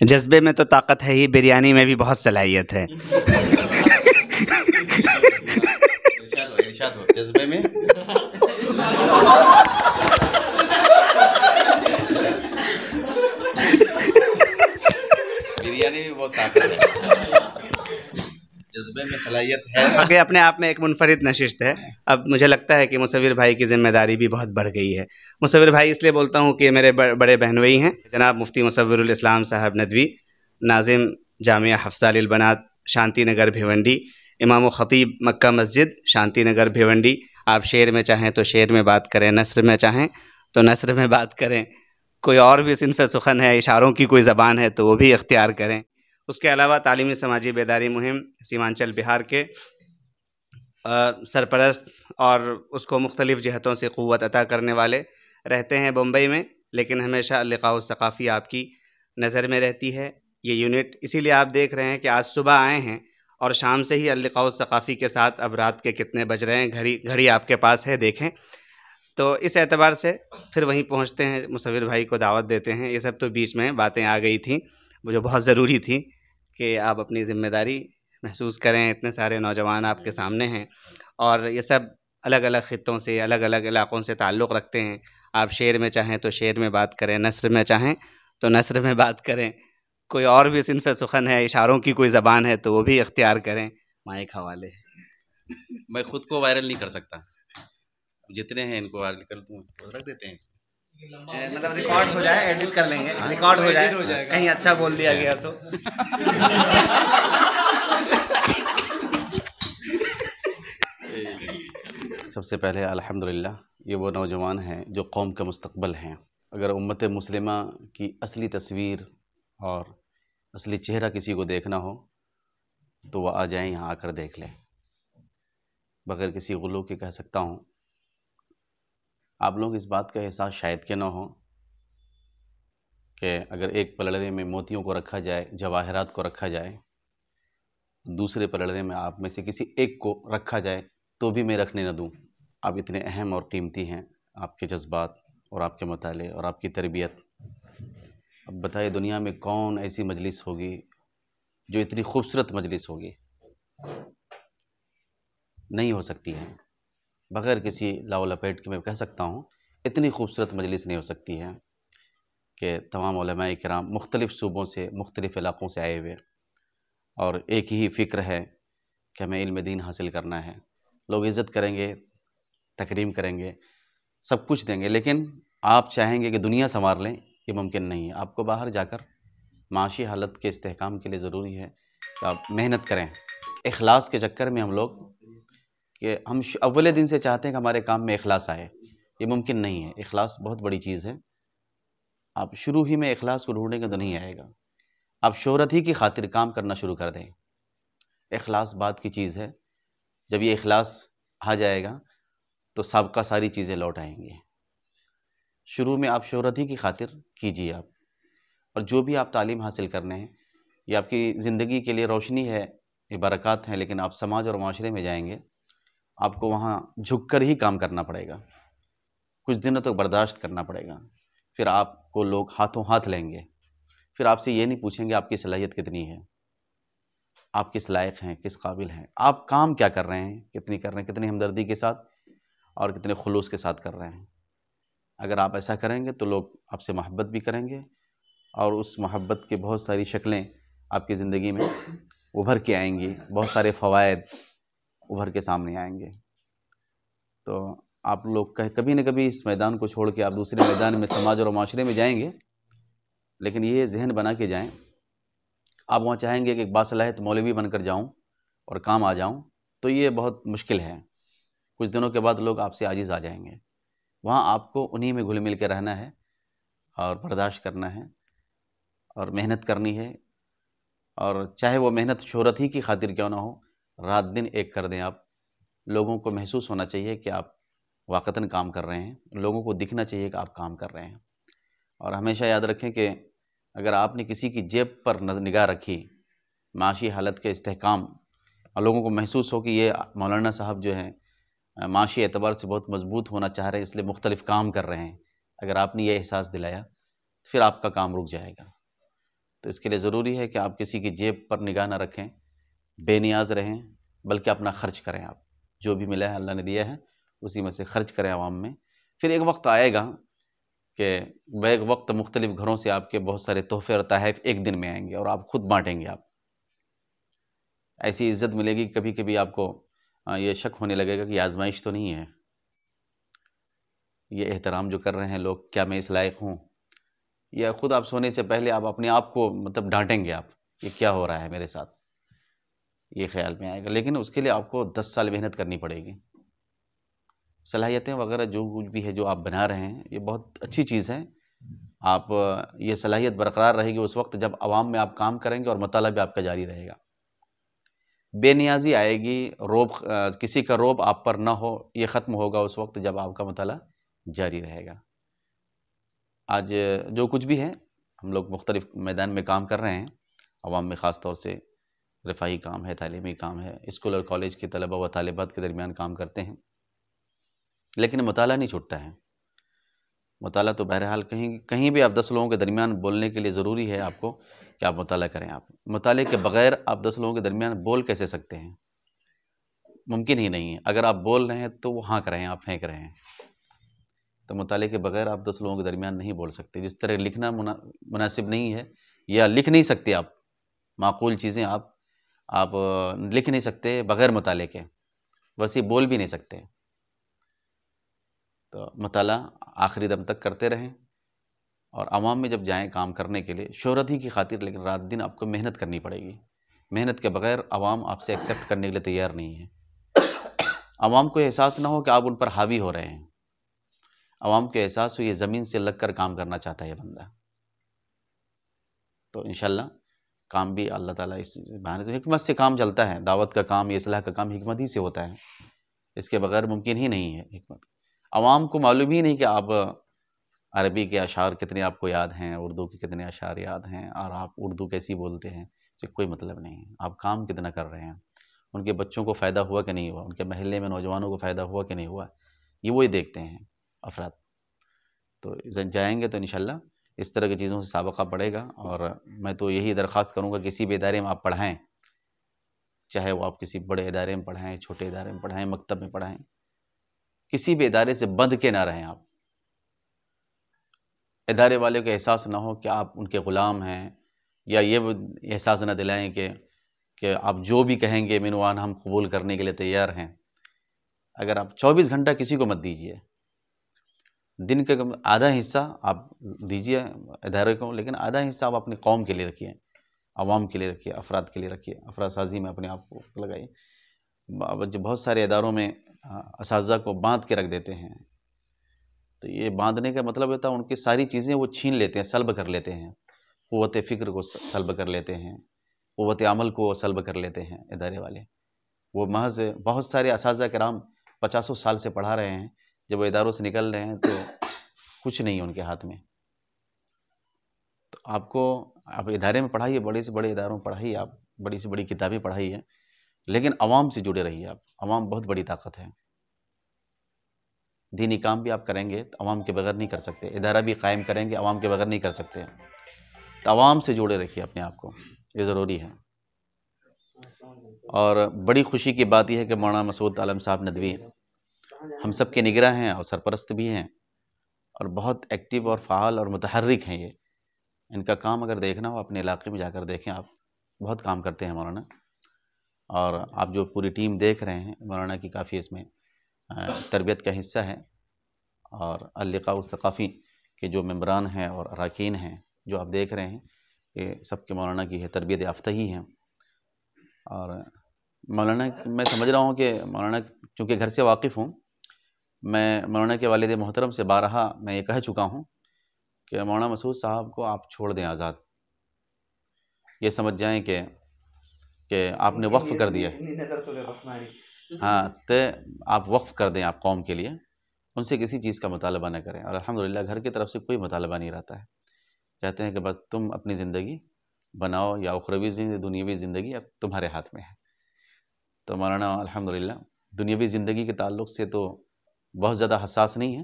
جذبے میں تو طاقت ہے ہی، بریانی میں بھی بہت صلاحیت ہے۔ ارشاد ہو جذبے میں بریانی بھی بہت طاقت ہے، جذبے میں صلاحیت ہے۔ باقی اپنے آپ میں ایک منفرد نشست ہے۔ اب مجھے لگتا ہے کہ مصور بھائی کی ذمہ داری بھی بہت بڑھ گئی ہے۔ مصور بھائی اس لیے بولتا ہوں کہ میرے بڑے بہنوئی ہیں، جناب مفتی مصور الاسلام صاحب ندوی، ناظم جامعہ حفصہ للبنات شانتی نگر بھیونڈی، امام و خطیب مکہ مسجد شانتی نگر بھیونڈی۔ آپ شعر میں چاہیں تو شعر میں بات کریں، نثر میں چاہیں تو نثر میں بات کریں، کوئی اور بھی صنف سخن ہے، اشاروں کی کوئی زبان ہے تو وہ بھی اختیار کریں۔ اس کے علاوہ تعلیمی سماجی بیداری مہم سیمانچل بہار کے سرپرست اور اس کو مختلف جہتوں سے قوت عطا کرنے والے رہتے ہیں بمبئی میں، لیکن ہمیشہ اللقاء الثقافی آپ کی نظر میں رہتی ہے۔ یہ یونٹ اسی لیے آپ دیکھ رہے ہیں کہ آج صبح آئے ہیں اور شام سے ہی اللقاء الثقافی کے ساتھ اب رات کے کتنے بج رہے ہیں، گھڑی آپ کے پاس ہے، دیکھیں۔ تو اس اعتبار سے پھر وہیں پہنچتے ہیں، مصور بھائی کو دعوت دیتے ہیں۔ یہ سب تو بیچ میں باتیں آ گئی تھیں، مجھے بہت ضروری تھی کہ آپ اپنی ذمہ داری محسوس کریں، اتنے سارے نوجوان آپ کے سامنے ہیں اور یہ سب الگ الگ خطوں سے، الگ الگ علاقوں سے تعلق رکھتے ہیں۔ آپ شعر میں چاہیں تو شعر میں بات کریں، نثر میں چاہیں تو نثر میں بات کریں، کوئی اور بھی صنف سخن ہے، اشاروں کی کوئی زبان ہے تو وہ بھی اختیار کریں۔ مائک حوالے ہے۔ میں خود کو وائرل نہیں کر سکتا، جتنے ہیں ان کو وائرل کر دوں، رکھ دیتے ہیں اس میں، مطلب ریکارڈ ہو جائے، ایڈٹ کر لیں گے، ریکارڈ ہو جائے، کہیں اچھا بول دیا گیا تو۔ سب سے پہلے الحمدللہ یہ وہ نوجوان ہیں جو قوم کا مستقبل ہیں۔ اگر امت مسلمہ کی اصلی تصویر اور اصلی چہرہ کسی کو دیکھنا ہو تو وہ آ جائیں، یہاں آ کر دیکھ لیں۔ بغیر کسی غلو کے کہہ سکتا ہوں، آپ لوگ اس بات کا احساس شاید کہ نہ ہو کہ اگر ایک پلڑے میں موتیوں کو رکھا جائے، جواہرات کو رکھا جائے، دوسرے پلڑے میں آپ میں سے کسی ایک کو رکھا جائے تو بھی میں رکھنے نہ دوں۔ آپ اتنے اہم اور قیمتی ہیں، آپ کے جذبات اور آپ کے مطالعے اور آپ کی تربیت۔ اب بتائیے دنیا میں کون ایسی مجلس ہوگی جو اتنی خوبصورت مجلس ہوگی؟ نہیں ہو سکتی ہے، بغیر کسی لاو لپیٹ کے میں کہہ سکتا ہوں اتنی خوبصورت مجلس نہیں ہو سکتی ہے کہ تمام علماء کرام مختلف صوبوں سے، مختلف علاقوں سے آئے ہوئے اور ایک ہی فکر ہے کہ ہمیں علم دین حاصل کرنا ہے۔ لوگ عزت کریں گے، تکریم کریں گے، سب کچھ دیں گے، لیکن آپ چاہیں گے کہ دنیا سنوار لیں، یہ ممکن نہیں ہے۔ آپ کو باہر جا کر معاشی حالت کے استحکام کے لیے ضروری ہے کہ آپ محنت کریں۔ اخلاص کے چکر میں ہم لوگ کہ ہم اولے دن سے چاہتے ہیں کہ ہمارے کام میں اخلاص آئے، یہ ممکن نہیں ہے۔ اخلاص بہت بڑی چیز ہے، آپ شروع ہی میں اخلاص کو ڈھونڈیں گے تو نہیں آئے گا۔ آپ شہرت ہی کی خاطر کام کرنا شروع کر دیں، اخلاص بات کی چیز ہے۔ جب یہ اخلاص آ جائے گا تو سابقہ ساری چیزیں لوٹ آئیں گی۔ شروع میں آپ شہرت ہی کی خاطر کیجیے آپ، اور جو بھی آپ تعلیم حاصل کرنے ہیں یہ آپ کی زندگی کے لیے روشنی ہے، یہ برکات ہیں، لیکن آپ سماج اور معاشرے میں جائیں گے، آپ کو وہاں جھک کر ہی کام کرنا پڑے گا، کچھ دنوں تک برداشت کرنا پڑے گا، پھر آپ کو لوگ ہاتھوں ہاتھ لیں گے، پھر آپ سے یہ نہیں پوچھیں گے آپ کی صلاحیت کتنی ہے، آپ کس لائق ہیں، کس قابل ہیں، آپ کام کیا کر رہے ہیں، کتنی کر رہے ہیں، کتنی ہمدردی کے ساتھ اور کتنے خلوص کے ساتھ کر رہے ہیں۔ اگر آپ ایسا کریں گے تو لوگ آپ سے محبت بھی کریں گے اور اس محبت کے بہت ساری شکلیں آپ کی زندگی میں ابھر کے آئیں گی، بہت سارے فوائد ابھر کے سامنے آئیں گے۔ تو آپ لوگ کبھی نہ کبھی اس میدان کو چھوڑ کے آپ دوسرے میدان میں سماج اور معاشرے میں جائیں گے، لیکن یہ ذہن بنا کے جائیں، آپ وہاں چاہیں گے کہ ایک باصلاحیت مولوی بن کر جاؤں اور کام آ جاؤں تو یہ بہت مشکل ہے۔ کچھ دنوں کے بعد لوگ آپ سے عاجز آ جائیں گے، وہاں آپ کو انہی میں گھل مل کے رہنا ہے اور برداشت کرنا ہے اور محنت کرنی ہے، اور چاہے وہ محنت شہرت ہی کی خاطر کیوں نہ ہو، رات دن ایک کر دیں آپ۔ لوگوں کو محسوس ہونا چاہیے کہ آپ واقعتاً کام کر رہے ہیں، لوگوں کو دکھنا چاہیے کہ آپ کام کر رہے ہیں۔ اور ہمیشہ یاد رکھیں کہ اگر آپ نے کسی کی جیب پر نگاہ رکھی، معاشی حالت کے استحکام، اور لوگوں کو محسوس ہو کہ یہ مولانا صاحب جو ہیں معاشی اعتبار سے بہت مضبوط ہونا چاہ رہے ہیں اس لیے مختلف کام کر رہے ہیں، اگر آپ نے یہ احساس دلایا پھر آپ کا کام رک جائے گا۔ تو اس کے لیے ضروری ہے کہ آپ کسی کی جیب پر نگاہ نہ رکھیں، بے نیاز رہیں، بلکہ اپنا خرچ کریں. آپ جو بھی ملا ہے اللہ نے دیا ہے اسی میں سے خرچ کریں عوام میں. پھر ایک وقت آئے گا کہ ایک وقت مختلف گھروں سے آپ کے بہت سارے تحفے اور تحائف ایک دن میں آئیں گے اور آپ خود بانٹیں گے. آپ ایسی عزت ملے گی کبھی کبھی آپ کو یہ شک ہونے لگے گا کہ یہ آزمائش تو نہیں ہے، یہ احترام جو کر رہے ہیں لوگ، کیا میں اس لائق ہوں؟ یا خود آپ سونے سے پہلے آپ اپنے آپ کو مطلب ڈانٹیں گے آپ، یہ کیا ہو رہا ہے میرے ساتھ، یہ خیال میں آئے گا. لیکن اس کے لیے آپ کو 10 سال محنت کرنی پڑے گی. صلاحیتیں وغیرہ جو کچھ بھی ہے جو آپ بنا رہے ہیں یہ بہت اچھی چیز ہے. آپ یہ صلاحیت برقرار رہے گی اس وقت جب عوام میں آپ کام کریں گے اور مطالعہ بھی آپ کا جاری رہے گا. بے نیازی آئے گی، روب کسی کا روب آپ پر نہ ہو، یہ ختم ہوگا اس وقت جب آپ کا مطالعہ جاری رہے گا. آج جو کچھ بھی ہے ہم لوگ مختلف میدان میں کام کر رہے ہیں، عوام میں خاص طور سے رفاہی کام ہے، تعلیمی کام ہے، اسکول اور کالج کے طلبہ و طالبات کے درمیان کام کرتے ہیں، لیکن مطالعہ نہیں چھوٹتا ہے. مطالعہ تو بہرحال کہیں بھی آپ 10 لوگوں کے درمیان بولنے کے لیے ضروری ہے آپ کو کہ آپ مطالعہ کریں. آپ مطالعے کے بغیر آپ 10 لوگوں کے درمیان بول کیسے سکتے ہیں؟ ممکن ہی نہیں ہے. اگر آپ بول رہے ہیں تو وہ ہانک رہے ہیں، آپ پھینک رہے ہیں. تو مطالعے کے بغیر آپ 10 لوگوں کے درمیان نہیں بول سکتے. جس طرح لکھنا مناسب نہیں ہے یا لکھ نہیں سکتے آپ معقول چیزیں، آپ لکھ نہیں سکتے بغیر مطالعے کے، ویسے بول بھی نہیں سکتے. تو مطالعہ آخری دم تک کرتے رہیں اور عوام میں جب جائیں کام کرنے کے لیے شہرت ہی کی خاطر، لیکن رات دن آپ کو محنت کرنی پڑے گی. محنت کے بغیر عوام آپ سے ایکسیپٹ کرنے کے لیے تیار نہیں ہے. عوام کو احساس نہ ہو کہ آپ ان پر حاوی ہو رہے ہیں، عوام کو احساس ہو یہ زمین سے لگ کر کام کرنا چاہتا ہے یہ بندہ. تو انشاءاللہ کام بھی اللہ تعالیٰ اس بہانے سے حکمت سے کام چلتا ہے. دعوت کا کام، یہ اصلاح کا کام حکمت ہی سے ہوتا ہے، اس کے بغیر ممکن ہی نہیں ہے. حکمت عوام کو معلوم ہی نہیں کہ آپ عربی کے اشعار کتنے آپ کو یاد ہیں، اردو کے کتنے اشعار یاد ہیں، اور آپ اردو کیسی بولتے ہیں، اس سے کوئی مطلب نہیں ہے. آپ کام کتنا کر رہے ہیں، ان کے بچوں کو فائدہ ہوا کہ نہیں ہوا، ان کے محلے میں نوجوانوں کو فائدہ ہوا کہ نہیں ہوا، یہ وہی دیکھتے ہیں افراد. تو جائیں گے تو انشاءاللہ اس طرح کی چیزوں سے سابقہ پڑے گا. اور میں تو یہی درخواست کروں گا کسی بھی ادارے میں آپ پڑھائیں، چاہے وہ آپ کسی بڑے ادارے میں پڑھائیں، چھوٹے ادارے میں پڑھائیں، مکتب میں پڑھائیں، کسی بھی ادارے سے بندھ کے نہ رہیں. آپ ادارے والے کو احساس نہ ہو کہ آپ ان کے غلام ہیں، یا یہ احساس نہ دلائیں کہ آپ جو بھی کہیں گے منوان ہم قبول کرنے کے لیے تیار ہیں. اگر آپ 24 گھنٹہ کسی کو مت دیجیے، دن کا آدھا حصہ آپ دیجیے ادارے کو، لیکن آدھا حصہ آپ اپنی قوم کے لیے رکھیے، عوام کے لیے رکھیے، افراد کے لیے رکھیے. افراد سازی میں اپنے آپ کو لگائیے. بہت سارے اداروں میں اساتذہ کو باندھ کے رکھ دیتے ہیں، تو یہ باندھنے کا مطلب ہوتا ہے ان کی ساری چیزیں وہ چھین لیتے ہیں، سلب کر لیتے ہیں. قوت فکر کو سلب کر لیتے ہیں، قوت عمل کو سلب کر لیتے ہیں ادارے والے. وہ محض بہت سارے اساتذہ کرام 50 سال سے پڑھا رہے ہیں، جب وہ اداروں سے نکل رہے ہیں تو کچھ نہیں ہے ان کے ہاتھ میں. تو آپ ادارے میں پڑھائیے، بڑے سے بڑے اداروں میں پڑھائیے، آپ بڑی سے بڑی کتابیں پڑھائیے، لیکن عوام سے جڑے رہیے. آپ عوام بہت بڑی طاقت ہے. دینی کام بھی آپ کریں گے تو عوام کے بغیر نہیں کر سکتے، ادارہ بھی قائم کریں گے عوام کے بغیر نہیں کر سکتے. تو عوام سے جوڑے رکھیے اپنے آپ کو، یہ ضروری ہے. اور بڑی خوشی کی بات یہ ہے کہ مولانا مسعود عالم صاحب ندوی ہم سب کے نگراں ہیں اور سرپرست بھی ہیں، اور بہت ایکٹیو اور فعال اور متحرک ہیں. یہ ان کا کام اگر دیکھنا ہو اپنے علاقے میں جا کر دیکھیں. آپ بہت کام کرتے ہیں مولانا، اور آپ جو پوری ٹیم دیکھ رہے ہیں مولانا کی کافی اس میں تربیت کا حصہ ہے. اور اللقاء الثقافی کے جو ممبران ہیں اور اراکین ہیں جو آپ دیکھ رہے ہیں، یہ سب کے مولانا کی ہے تربیت یافتہ ہی ہیں. اور مولانا میں سمجھ رہا ہوں کہ مولانا چونکہ گھر سے واقف ہوں، میں مولانا کے والد محترم سے بارہا میں یہ کہہ چکا ہوں کہ مولانا مسعود صاحب کو آپ چھوڑ دیں آزاد. یہ سمجھ جائیں کہ آپ نے وقف کر دیا. ہاں تو آپ وقف کر دیں آپ قوم کے لیے، ان سے کسی چیز کا مطالبہ نہ کریں. اور الحمدللہ گھر کی طرف سے کوئی مطالبہ نہیں رہتا ہے. کہتے ہیں کہ بس تم اپنی زندگی بناؤ، یا اخروی زندگی دنیاوی زندگی اب تمہارے ہاتھ میں ہے. تو مولانا الحمدللہ دنیاوی زندگی کے تعلق سے تو بہت زیادہ حساس نہیں ہیں،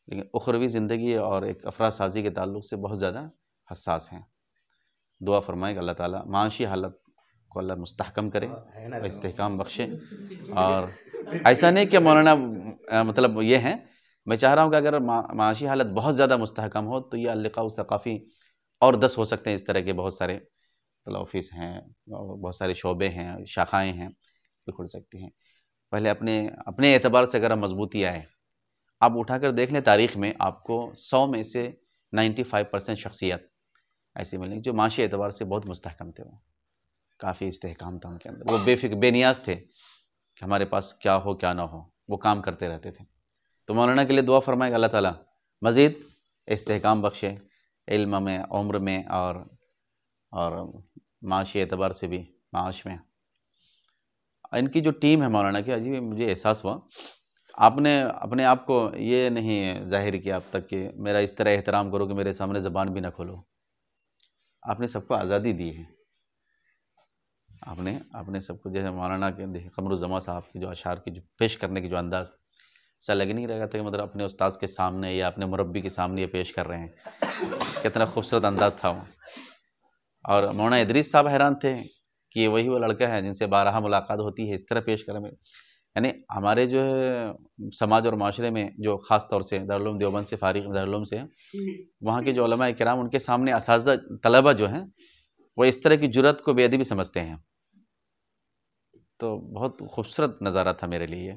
لیکن اخروی زندگی اور ایک افراد سازی کے تعلق سے بہت زیادہ حساس ہیں. دعا فرمائیں کہ اللہ تعالیٰ معاشی حالت کو اللہ مستحکم کرے اور استحکام بخشے. اور ایسا نہیں کہ مولانا مطلب یہ ہے، میں چاہ رہا ہوں کہ اگر معاشی حالت بہت زیادہ مستحکم ہو تو یہ اللقاء الثقافی اور 10 ہو سکتے ہیں. اس طرح کے بہت سارے آفس ہیں، بہت سارے شعبے ہیں، شاخائیں ہیں جو کھل سکتی ہیں. پہلے اپنے اعتبار سے اگر مضبوطی آئے، آپ اٹھا کر دیکھ لیں تاریخ میں آپ کو 100 میں سے 95% شخصیت ایسی ملیں جو معاشی اعتبار سے بہت مستحکم تھے. وہ کافی استحکام تھا ان کے اندر، وہ بے فکر بے نیاز تھے کہ ہمارے پاس کیا ہو کیا نہ ہو، وہ کام کرتے رہتے تھے. تو مولانا کے لیے دعا فرمائے کہ اللہ تعالیٰ مزید استحکام بخشے علم میں، عمر میں، اور معاشی اعتبار سے بھی معاش میں. ان کی جو ٹیم ہے مولانا کی، عجیب مجھے احساس ہوا، آپ نے اپنے آپ کو یہ نہیں ظاہر کیا اب تک کہ میرا اس طرح احترام کرو کہ میرے سامنے زبان بھی نہ کھولو. آپ نے سب کو آزادی دی ہے. آپ نے سب کو، جیسے مولانا کے قمر الزمان صاحب کے جو اشعار کی جو پیش کرنے کی جو انداز، ایسا لگ نہیں رہا تھا کہ مطلب اپنے استاذ کے سامنے یا اپنے مربی کے سامنے یہ پیش کر رہے ہیں. کتنا خوبصورت انداز تھا وہ. اور مولانا ادریس صاحب حیران تھے کہ وہی وہ لڑکا ہے جن سے بارہا ملاقات ہوتی ہے، اس طرح پیش کرنے میں. یعنی ہمارے جو ہے سماج اور معاشرے میں جو خاص طور سے دارالعلوم دیوبند سے فارغ، دارالعلوم سے وہاں کے جو علماء کرام، ان کے سامنے اساتذہ طلبہ جو ہیں وہ اس طرح کی جرأت کو بے ادبی سمجھتے ہیں. تو بہت خوبصورت نظارہ تھا میرے لیے.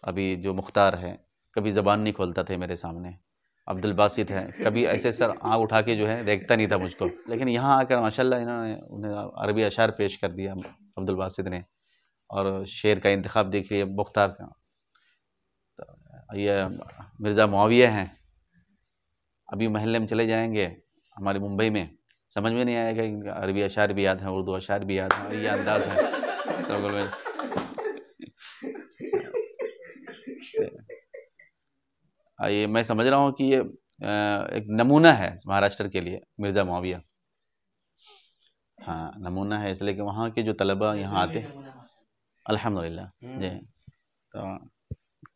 ابھی جو مختار ہے کبھی زبان نہیں کھولتا تھے میرے سامنے. عبد الباسط ہے کبھی ایسے سر آنکھ اٹھا کے جو ہے دیکھتا نہیں تھا مجھ کو، لیکن یہاں آ کر ماشاءاللہ انہیں عربی اشعار پیش کر دیا عبد الباسط نے. اور شعر کا انتخاب دیکھیے مختار کا. یہ مرزا معاویہ ہیں، ابھی محلے میں چلے جائیں گے ہمارے ممبئی میں، سمجھ میں نہیں آئے گا ان کا عربی اشعار بھی یاد ہیں، اردو اشعار بھی یاد ہیں، اور یہ انداز ہے. یہ میں سمجھ رہا ہوں کہ یہ ایک نمونہ ہے مہاراشٹر کے لیے مرزا معاویہ. ہاں نمونہ ہے، اس لیے کہ وہاں کے جو طلبہ یہاں آتے ہیں الحمدللہ. جی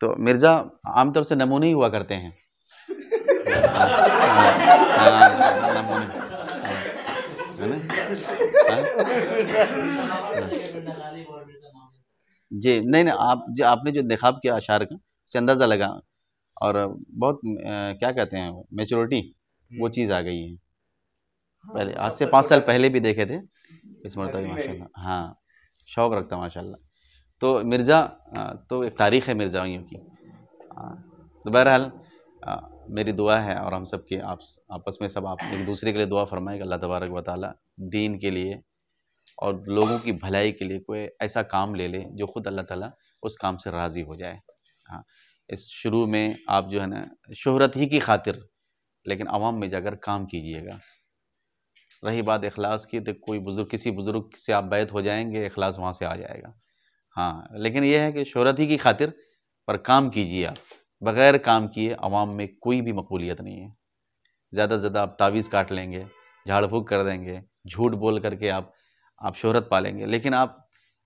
تو مرزا عام طور سے نمونے ہی ہوا کرتے ہیں. جی نہیں آپ نے جو انتخاب کیا اشعار کا، سے اندازہ لگا، اور بہت کیا کہتے ہیں میچورٹی وہ چیز آ گئی ہے. پہلے آج سے 5 سال پہلے بھی دیکھے تھے اس مرتبہ ماشاءاللہ. ہاں شوق رکھتا ماشاءاللہ. تو مرزا تو ایک تاریخ ہے مرزائیوں کی. تو بہرحال میری دعا ہے اور ہم سب کی آپس میں سب آپ ایک دوسرے کے لیے دعا فرمائے کہ اللہ تبارک و تعالیٰ دین کے لیے اور لوگوں کی بھلائی کے لیے کوئی ایسا کام لے لے جو خود اللہ تعالیٰ اس کام سے راضی ہو جائے. ہاں اس شروع میں آپ جو ہے نا شہرت ہی کی خاطر، لیکن عوام میں جا کر کام کیجئے گا. رہی بات اخلاص کی تو کوئی بزرگ، کسی بزرگ سے آپ بیعت ہو جائیں گے، اخلاص وہاں سے آ جائے گا. ہاں لیکن یہ ہے کہ شہرت ہی کی خاطر پر کام کیجئے. آپ بغیر کام کیے عوام میں کوئی بھی مقبولیت نہیں ہے. زیادہ سے زیادہ آپ تعویذ کاٹ لیں گے، جھاڑ پھونک کر دیں گے، جھوٹ بول کر کے آپ شہرت پالیں گے، لیکن آپ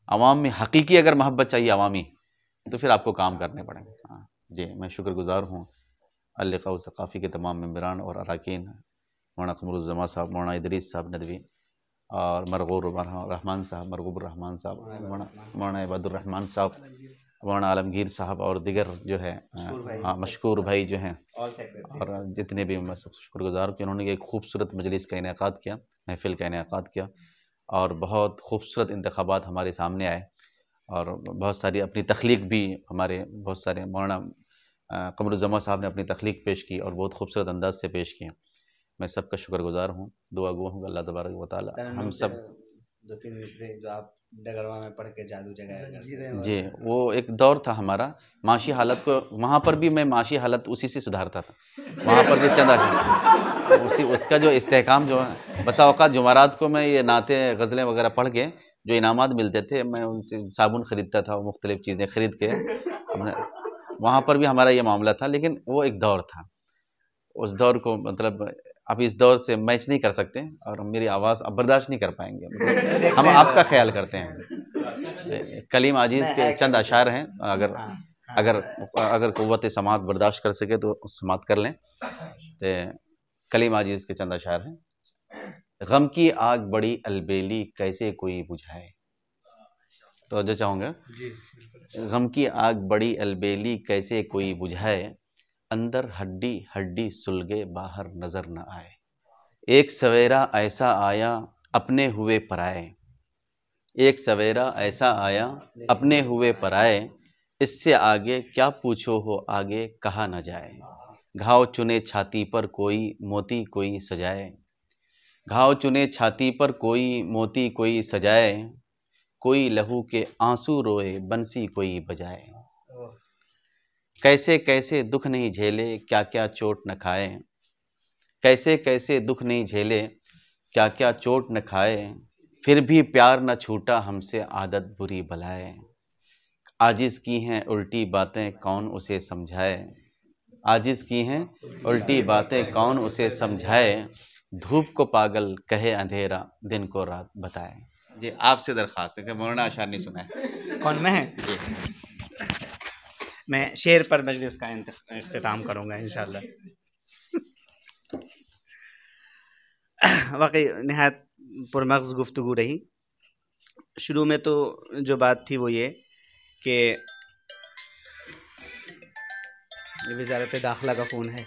عوام میں حقیقی اگر محبت چاہیے عوامی تو پھر آپ کو کام کرنے پڑیں گے. ہاں جی میں شکر گزار ہوں اللقاء الثقافی کے تمام ممبران اور اراکین، مولانا قمر الزمان صاحب، مولانا ادریس صاحب ندوی، اور مرغوب الرحمان صاحب، مرغوب الرحمان صاحب، مولانا عباد الرحمان صاحب، مولانا عالمگیر صاحب، اور دیگر جو ہے مشکور بھائی جو ہیں، اور جتنے بھی میں سب شکر گزار ہوں کہ انہوں نے ایک خوبصورت مجلس کا انعقاد کیا، محفل کا انعقاد کیا، اور بہت خوبصورت انتخابات ہمارے سامنے آئے، اور بہت ساری اپنی تخلیق بھی ہمارے بہت سارے مولانا قمر الزمان صاحب نے اپنی تخلیق پیش کی اور بہت خوبصورت انداز سے پیش کی. میں سب کا شکر گزار ہوں. دعا گو ہوں اللہ تبارک و تعالیٰ ہم سب 2-3 مصرے جو آپ ڈگروا میں پڑھ کے جادو جگایا. جی وہ ایک دور تھا ہمارا معاشی حالت کو، وہاں پر بھی میں معاشی حالت اسی سے سدھارتا تھا. وہاں پر بھی اس کا جو استحکام جو ہے، بسا اوقات جمعرات کو میں یہ نعتیں غزلیں وغیرہ پڑھ کے جو انعامات ملتے تھے میں ان سے صابن خریدتا تھا، مختلف چیزیں خرید کے وہاں پر بھی ہمارا یہ معاملہ تھا. لیکن وہ ایک دور تھا، اس دور کو مطلب اب اس دور سے میچ نہیں کر سکتے، اور میری آواز اب برداشت نہیں کر پائیں گے. ہم آپ کا خیال کرتے ہیں. کلیم عاجز کے چند اشعار ہیں، اگر قوت سماعت برداشت کر سکے تو سماعت کر لیں. کلیم عاجز کے چند اشعار ہیں. غم کی آگ بڑی البیلی کیسے کوئی بجھائے. توجہ چاہوں گا. غم کی آگ بڑی البیلی کیسے کوئی بجھائے، اندر ہڈی ہڈی سلگے باہر نظر نہ آئے. ایک سویرا ایسا آیا اپنے ہوئے پرائے، ایک سویرا ایسا آیا اپنے ہوئے پرائے، اس سے آگے کیا پوچھو ہو آگے کہا نہ جائے. گھاؤ چنے چھاتی پر کوئی موتی کوئی سجائے، گھاؤ چنے چھاتی پر کوئی موتی کوئی سجائے، کوئی لہو کے آنسو روئے بنسی کوئی بجائے. کیسے کیسے دکھ نہیں جھیلے کیا کیا چوٹ نہ کھائے، کیسے کیسے دکھ نہیں جھیلے کیا کیا چوٹ نہ کھائے، پھر بھی پیار نہ چھوٹا ہم سے عادت بری بلائے. عاجز کی ہیں الٹی باتیں کون اسے سمجھائے، عاجز کی ہیں الٹی باتیں کون اسے سمجھائے، دھوپ کو پاگل کہے اندھیرا دن کو رات بتائے. جی آپ سے درخواست ہے کہ مولانا اشعار نہیں سنا ہے. کون میں میں شعر پر مجلس کا اختتام کروں گا انشاءاللہ. واقعی نہایت پرمغز گفتگو رہی. شروع میں تو جو بات تھی وہ یہ کہ یہ وزارت داخلہ کا فون ہے.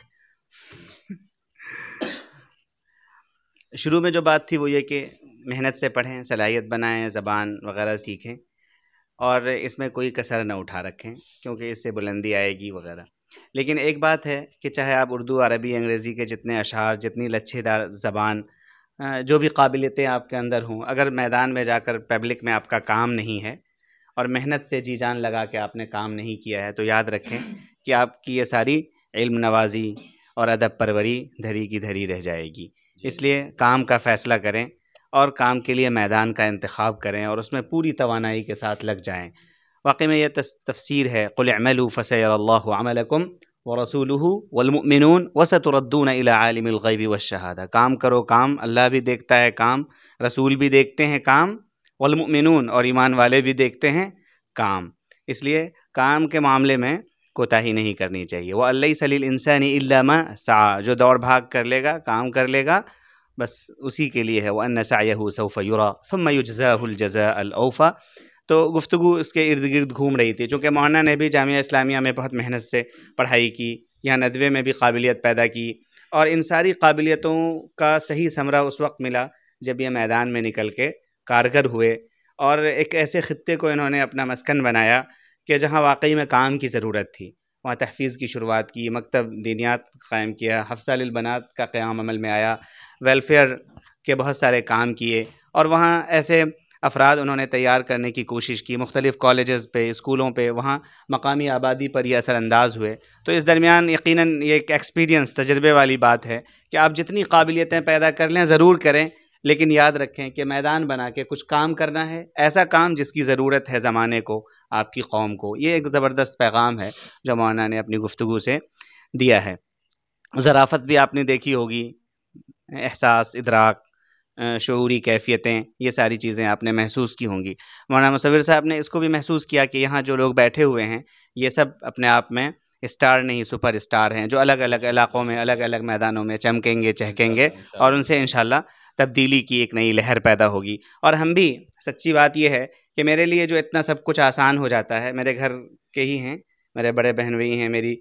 شروع میں جو بات تھی وہ یہ کہ محنت سے پڑھیں، صلاحیت بنائیں، زبان وغیرہ سیکھیں اور اس میں کوئی کسر نہ اٹھا رکھیں کیونکہ اس سے بلندی آئے گی وغیرہ. لیکن ایک بات ہے کہ چاہے آپ اردو، عربی، انگریزی کے جتنے اشعار، جتنی لچھے دار زبان، جو بھی قابلیتیں آپ کے اندر ہوں، اگر میدان میں جا کر پبلک میں آپ کا کام نہیں ہے اور محنت سے جی جان لگا کے آپ نے کام نہیں کیا ہے تو یاد رکھیں کہ آپ کی یہ ساری علم نوازی اور ادب پروری دھری کی دھری رہ جائے گی. اس لیے کام کا فیصلہ کریں اور کام کے لیے میدان کا انتخاب کریں اور اس میں پوری توانائی کے ساتھ لگ جائیں. واقعی میں یہ تفسیر ہے قل اعملوا فسيرى الله عملكم ورسوله والمؤمنون وستردون الى عالم الغیب والشہادہ. کام کرو کام، اللہ بھی دیکھتا ہے کام، رسول بھی دیکھتے ہیں کام، والمؤمنون اور ایمان والے بھی دیکھتے ہیں کام. اس لیے کام کے معاملے میں کوتاہی نہیں کرنی چاہیے. وَأَلَّيْسَ لِلْإِنسَانِ إِلَّا مَا سَعَى، جو دوڑ بھاگ کر لے گا، کام کر لے گا، بس اسی کے لیے ہے. وَأَنَّ سَعْيَهُ سَوْفَ يُرَى ثُمَّ يُجْزَاهُ الْجَزَاءَ الْأَوْفَى. تو گفتگو اس کے ارد گرد گھوم رہی تھی چونکہ مولانا نے بھی جامعہ اسلامیہ میں بہت محنت سے پڑھائی کی، یہاں ندوے میں بھی قابلیت پیدا کی اور ان ساری قابلیتوں کا صحیح ثمرہ اس وقت ملا جب یہ میدان میں نکل کے کارگر ہوئے اور ایک ایسے خطے کو انہوں نے اپنا مسکن بنایا کہ جہاں واقعی میں کام کی ضرورت تھی. وہاں تحفیظ کی شروعات کی، مکتب دینیات قائم کیا، حفظہ للبنات کا قیام عمل میں آیا، ویلفیئر کے بہت سارے کام کیے اور وہاں ایسے افراد انہوں نے تیار کرنے کی کوشش کی مختلف کالجز پہ، اسکولوں پہ، وہاں مقامی آبادی پر یہ اثر انداز ہوئے. تو اس درمیان یقیناً یہ ایک ایکسپیرینس، تجربے والی بات ہے کہ آپ جتنی قابلیتیں پیدا کر لیں ضرور کریں، لیکن یاد رکھیں کہ میدان بنا کے کچھ کام کرنا ہے، ایسا کام جس کی ضرورت ہے زمانے کو، آپ کی قوم کو. یہ ایک زبردست پیغام ہے جو مولانا نے اپنی گفتگو سے دیا ہے. ظرافت بھی آپ نے دیکھی ہوگی، احساس، ادراک، شعوری کیفیتیں، یہ ساری چیزیں آپ نے محسوس کی ہوں گی. مولانا مصور صاحب نے اس کو بھی محسوس کیا کہ یہاں جو لوگ بیٹھے ہوئے ہیں یہ سب اپنے آپ میں اسٹار نہیں، سپر اسٹار ہیں جو الگ الگ علاقوں میں، الگ الگ میدانوں میں چمکیں گے، چہکیں گے اور ان سے انشاءاللہ تبدیلی کی ایک نئی لہر پیدا ہوگی. اور ہم بھی، سچی بات یہ ہے کہ میرے لیے جو اتنا سب کچھ آسان ہو جاتا ہے، میرے گھر کے ہی ہیں، میرے بڑے بہنوئی ہیں، میری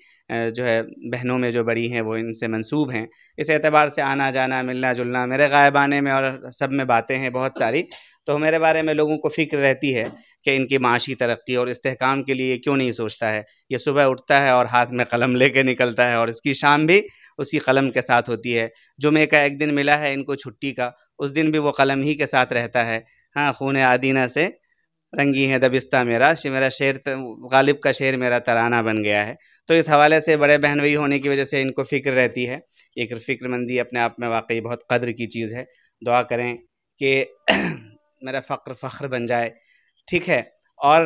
جو ہے بہنوں میں جو بڑی ہیں وہ ان سے منسوب ہیں، اس اعتبار سے آنا جانا، ملنا جلنا، میرے غائبانے میں اور سب میں باتیں ہیں بہت ساری. تو میرے بارے میں لوگوں کو فکر رہتی ہے کہ ان کی معاشی ترقی اور استحکام کے لیے کیوں نہیں سوچتا ہے. یہ صبح اٹھتا ہے اور ہاتھ میں قلم لے کے نکلتا ہے اور اس کی شام بھی اسی قلم کے ساتھ ہوتی ہے. جمعے کا ایک دن ملا ہے ان کو چھٹی کا، اس دن بھی وہ قلم ہی کے ساتھ رہتا ہے. ہاں، خون آدینہ سے رنگی ہے دبستہ میرا شعر، غالب کا شعر میرا ترانہ بن گیا ہے. تو اس حوالے سے بڑے بہنوئی ہونے کی وجہ سے ان کو فکر رہتی ہے. ایک فکر مندی اپنے آپ میں واقعی بہت قدر کی چیز ہے. دعا کریں کہ میرا فخر بن جائے، ٹھیک ہے، اور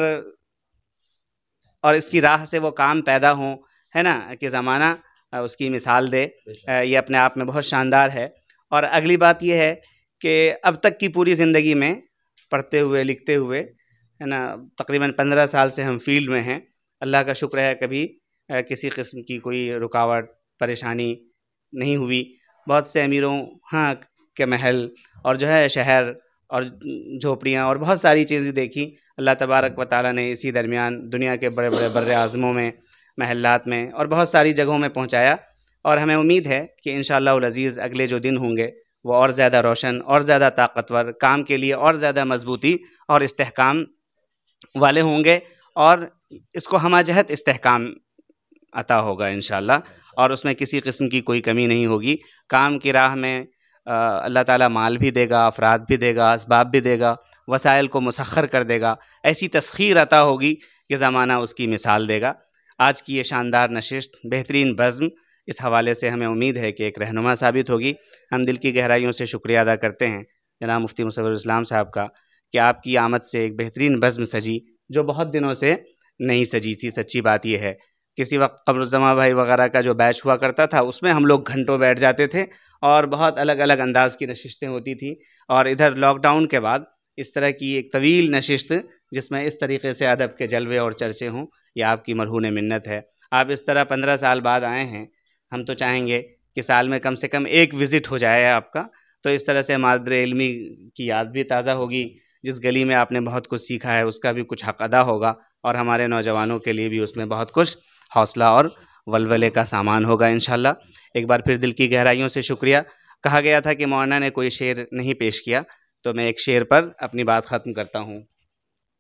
اس کی راہ سے وہ کام پیدا ہوں، ہے نا، کہ زمانہ اس کی مثال دے. یہ اپنے آپ میں بہت شاندار ہے. اور اگلی بات یہ ہے کہ اب تک کی پوری زندگی میں پڑھتے ہوئے، لکھتے ہوئے، ہے نا، تقریباً 15 سال سے ہم فیلڈ میں ہیں. اللہ کا شکر ہے کبھی کسی قسم کی کوئی رکاوٹ، پریشانی نہیں ہوئی. بہت سے امیروں ہاں کے محل اور جو ہے شہر اور جھوپڑیاں اور بہت ساری چیزیں دیکھی. اللہ تبارک و تعالیٰ نے اسی درمیان دنیا کے بڑے بڑے بر اعظموں میں، محلات میں اور بہت ساری جگہوں میں پہنچایا. اور ہمیں امید ہے کہ انشاءاللہ العزیز اگلے جو دن ہوں گے وہ اور زیادہ روشن، اور زیادہ طاقتور، کام کے لیے اور زیادہ مضبوطی اور استحکام والے ہوں گے، اور اس کو ہمہ جہت استحکام عطا ہوگا انشاءاللہ، اور اس میں کسی قسم کی کوئی کمی نہیں ہوگی. کام کی راہ میں اللہ تعالیٰ مال بھی دے گا، افراد بھی دے گا، اسباب بھی دے گا، وسائل کو مسخر کر دے گا. ایسی تسخیر عطا ہوگی کہ زمانہ اس کی مثال دے گا. آج کی یہ شاندار نشست، بہترین بزم، اس حوالے سے ہمیں امید ہے کہ ایک رہنما ثابت ہوگی. ہم دل کی گہرائیوں سے شکریہ ادا کرتے ہیں جناب مفتی مصور اسلام صاحب کا کہ آپ کی آمد سے ایک بہترین بزم سجی جو بہت دنوں سے نہیں سجی تھی. سچی بات یہ ہے، کسی وقت قمر الزماں بھائی وغیرہ کا جو بیچ ہوا کرتا تھا اس میں ہم لوگ گھنٹوں بیٹھ جاتے تھے اور بہت الگ الگ انداز کی نشستیں ہوتی تھیں. اور ادھر لاک ڈاؤن کے بعد اس طرح کی ایک طویل نشست جس میں اس طریقے سے ادب کے جلوے اور چرچے ہوں، یہ آپ کی مرہون منت ہے. آپ اس طرح 15 سال بعد آئے ہیں، ہم تو چاہیں گے کہ سال میں کم سے کم ایک وزٹ ہو جائے آپ کا، تو اس طرح سے مادر علمی کی یاد بھی تازہ ہوگی. جس گلی میں آپ نے بہت کچھ سیکھا ہے اس کا بھی کچھ حق ادا ہوگا، اور ہمارے نوجوانوں کے لیے بھی اس میں بہت کچھ حوصلہ اور ولولے کا سامان ہوگا انشاءاللہ. ایک بار پھر دل کی گہرائیوں سے شکریہ. کہا گیا تھا کہ مولانا نے کوئی شعر نہیں پیش کیا، تو میں ایک شعر پر اپنی بات ختم کرتا ہوں.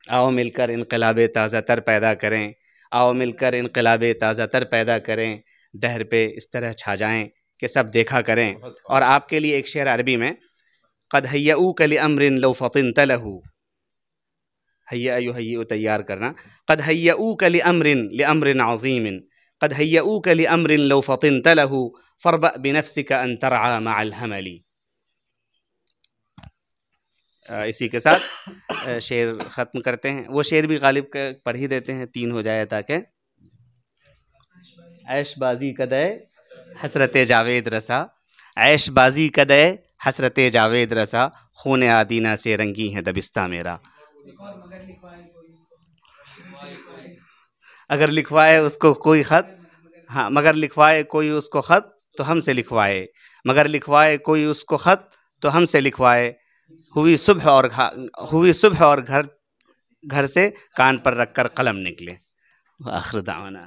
آؤ مل کر انقلاب تازہ تر پیدا کریں، آؤ مل کر انقلاب تازہ تر پیدا کریں، دہر پہ اس طرح چھا جائیں کہ سب دیکھا کریں. اور آپ کے لیے ایک شعر عربی میں، قد ہیئوک لامر لو فطنت له، ہیئو تیار کرنا، قد ہیئوک لامر عظیم، قد ہیئوک لامر لو فطنت له فاربأ بنفسك ان ترعى مع الحمل. اسی کے ساتھ شعر ختم کرتے ہیں. وہ شعر بھی غالب پڑھ ہی دیتے ہیں، 3 ہو جائے تاکہ. عیش بازی کدے حسرت جاوید رسا، عیش بازی کدے حسرت جاوید رسا، خون آدینہ سے رنگی ہے دبستہ میرا. اگر لکھوائے اس کو کوئی خط، ہاں مگر لکھوائے کوئی اس کو خط تو ہم سے لکھوائے، مگر لکھوائے کوئی اس کو خط تو ہم سے لکھوائے. ہوئی صبح اور گھر سے کان پر رکھ کر قلم نکلے. آخر دعوانا